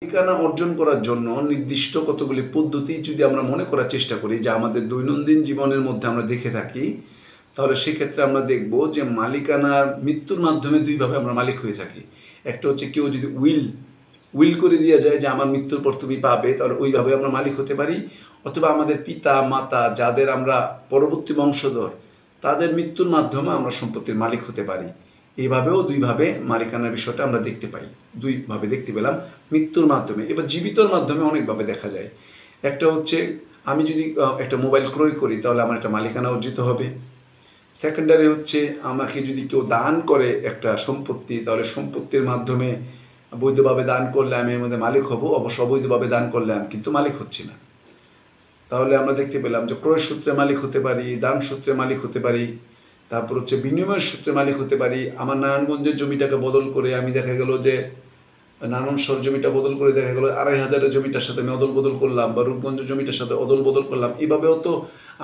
মালিকানা অর্জন করার জন্য নির্দিষ্ট কতগুলি পদ্ধতি যদি আমরা মনে করার চেষ্টা করি, যা আমাদের দৈনন্দিন জীবনের মধ্যে আমরা দেখে থাকি, তাহলে সেক্ষেত্রে আমরা দেখব যে মালিকানার মৃত্যুর মাধ্যমে দুইভাবে আমরা মালিক হয়ে থাকি। একটা হচ্ছে কেউ যদি উইল করে দেওয়া যায় যে আমার মৃত্যুর পর তুমি পাবে, তাহলে ওইভাবে আমরা মালিক হতে পারি। অথবা আমাদের পিতা মাতা যাদের আমরা পরবর্তী বংশধর, তাদের মৃত্যুর মাধ্যমে আমরা সম্পত্তির মালিক হতে পারি। এইভাবেও দুইভাবে মালিকানার বিষয়টা আমরা দেখতে পাই, দুইভাবে দেখতে পেলাম মৃত্যুর মাধ্যমে। এবার জীবিতর মাধ্যমে অনেকভাবে দেখা যায়। একটা হচ্ছে আমি যদি একটা মোবাইল ক্রয় করি, তাহলে আমার একটা মালিকানা অর্জিত হবে। সেকেন্ডারি হচ্ছে আমাকে যদি কেউ দান করে একটা সম্পত্তি, তাহলে সম্পত্তির মাধ্যমে বৈধভাবে দান করলে আমি এর মধ্যে মালিক হব। অবশ্য অবৈধভাবে দান করলে আমি কিন্তু মালিক হচ্ছি না। তাহলে আমরা দেখতে পেলাম যে ক্রয় সূত্রে মালিক হতে পারি, দান সূত্রে মালিক হতে পারি, তারপর হচ্ছে বিনিময়ের সূত্রে মালিক হতে পারি। আমার নারায়ণগঞ্জের জমিটাকে বদল করে আমি দেখা গেল যে নারায়ণগঞ্জ জমিটা বদল করে দেখা গেল 2500 জমিটার সাথে আমি অদল বদল করলাম, বা রূপগঞ্জ জমিটার সাথে অদল বদল করলাম। এইভাবেও তো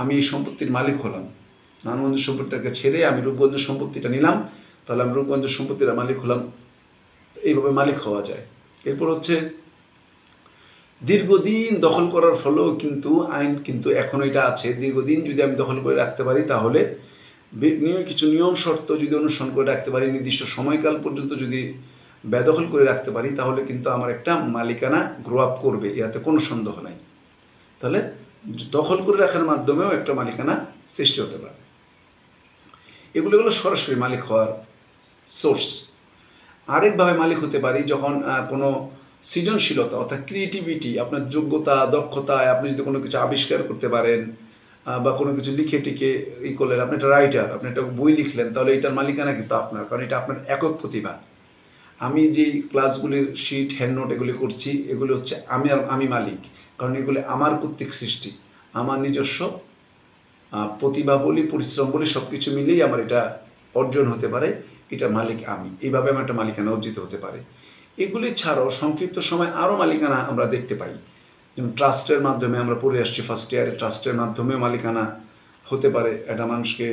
আমি এই সম্পত্তির মালিক হলাম। নারায়ণগঞ্জের সম্পত্তিটাকে ছেড়ে আমি রূপগঞ্জের সম্পত্তিটা নিলাম, তাহলে আমি রূপগঞ্জের সম্পত্তির মালিক হলাম। এইভাবে মালিক হওয়া যায়। এরপর হচ্ছে দীর্ঘদিন দখল করার ফলেও কিন্তু আইন কিন্তু এখন এটা আছে, দীর্ঘদিন যদি আমি দখল করে রাখতে পারি, তাহলে কিছু নিয়ম শর্ত যদি অনুসরণ করে রাখতে পারি, নির্দিষ্ট সময়কাল পর্যন্ত যদি বেদখল করে রাখতে পারি, তাহলে কিন্তু আমার একটা মালিকানা গ্রো আপ করবে, ইয়াতে কোনো সন্দেহ নাই। তাহলে দখল করে রাখার মাধ্যমেও একটা মালিকানা সৃষ্টি হতে পারে। এগুলো হলো সরাসরি মালিক হওয়ার সোর্স। আরেকভাবে মালিক হতে পারি যখন কোনো সৃজনশীলতা অর্থাৎ ক্রিয়েটিভিটি, আপনার যোগ্যতা দক্ষতায় আপনি যদি কোনো কিছু আবিষ্কার করতে পারেন, বা কোনো কিছু লিখে টিকে করলেন, আপনি একটা রাইটার, আপনি একটা বই লিখলেন, তাহলে এটার মালিকানা কিন্তু আপনার, কারণ এটা আপনার একক প্রতিভা। আমি যেই ক্লাসগুলির শিট হ্যান্ড নোট এগুলি করছি, এগুলি হচ্ছে আমি মালিক, কারণ এগুলি আমার কর্তৃক সৃষ্টি, আমার নিজস্ব প্রতিভা বলি, পরিশ্রম বলি, সব কিছু মিলেই আমার এটা অর্জন হতে পারে। এটা মালিক আমি। এইভাবে আমার একটা মালিকানা অর্জিত হতে পারে। এগুলি ছাড়াও সংক্ষিপ্ত সময় আরও মালিকানা আমরা দেখতে পাই, যেমন ট্রাস্টের মাধ্যমে আমরা পড়ে আসছি ফার্স্ট ইয়ারে, ট্রাস্টের মাধ্যমেও মালিকানা হতে পারে। একটা মানুষকে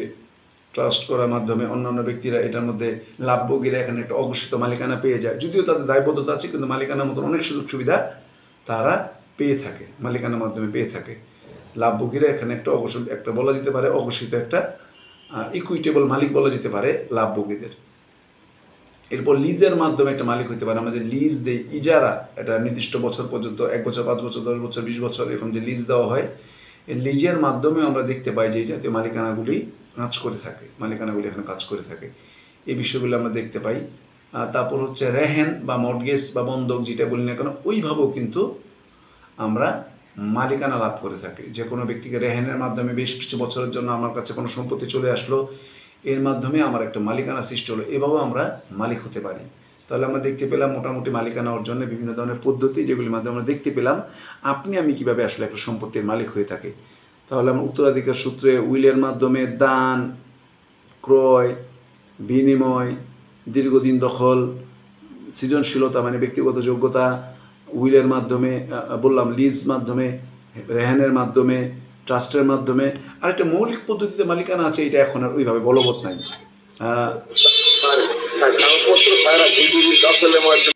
ট্রাস্ট করার মাধ্যমে অন্যান্য ব্যক্তিরা এটার মধ্যে লাভভোগীরা এখানে একটা অঘোষিত মালিকানা পেয়ে যায়। যদিও তাদের দায়বদ্ধতা আছে, কিন্তু মালিকানার মতন অনেক সুযোগ সুবিধা তারা পেয়ে থাকে, মালিকানার মাধ্যমে পেয়ে থাকে। লাভভোগীরা এখানে একটা বলা যেতে পারে অঘোষিত একটা ইকুইটেবল মালিক বলা যেতে পারে লাভভোগীদের। এরপর লিজের মাধ্যমে একটা মালিক হতে পারে। আমরা যে লিজ দেই, ইজারা, এটা নির্দিষ্ট বছর পর্যন্ত, 1 বছর, 5 বছর, 10 বছর, 20 বছর, এরকম যে লিজ দেওয়া হয়, এই লিজের মাধ্যমে আমরা দেখতে পাই যে এই জাতীয় মালিকানাগুলি কাজ করে থাকে, মালিকানাগুলি এখানে কাজ করে থাকে। এই বিষয়গুলো আমরা দেখতে পাই। তারপর হচ্ছে রেহেন বা মর্টগেজ বা বন্ধক, যেটা বলি না কেন, ওইভাবেও কিন্তু আমরা মালিকানা লাভ করে থাকি। যে কোনো ব্যক্তিকে রেহেনের মাধ্যমে বেশ কিছু বছরের জন্য আমার কাছে কোনো সম্পত্তি চলে আসলো, এর মাধ্যমে আমার একটা মালিকানা সৃষ্টি হলো, এভাবেও আমরা মালিক হতে পারি। তাহলে আমরা দেখতে পেলাম মোটামুটি মালিকানা অর্জনের বিভিন্ন ধরনের পদ্ধতি, যেগুলির মাধ্যমে আমরা দেখতে পেলাম আপনি আমি কিভাবে আসলে একটা সম্পত্তির মালিক হয়ে থাকে। তাহলে আমরা উত্তরাধিকার সূত্রে, উইলের মাধ্যমে, দান, ক্রয়, বিনিময়, দীর্ঘদিন দখল, সৃজনশীলতা মানে ব্যক্তিগত যোগ্যতা, উইলের মাধ্যমে বললাম, লিজ মাধ্যমে, রেহানের মাধ্যমে, ট্রাস্টের মাধ্যমে। আরেকটা মৌলিক পদ্ধতিতে মালিকানা আছে, এটা এখন আর ওইভাবে বলবৎ নাই।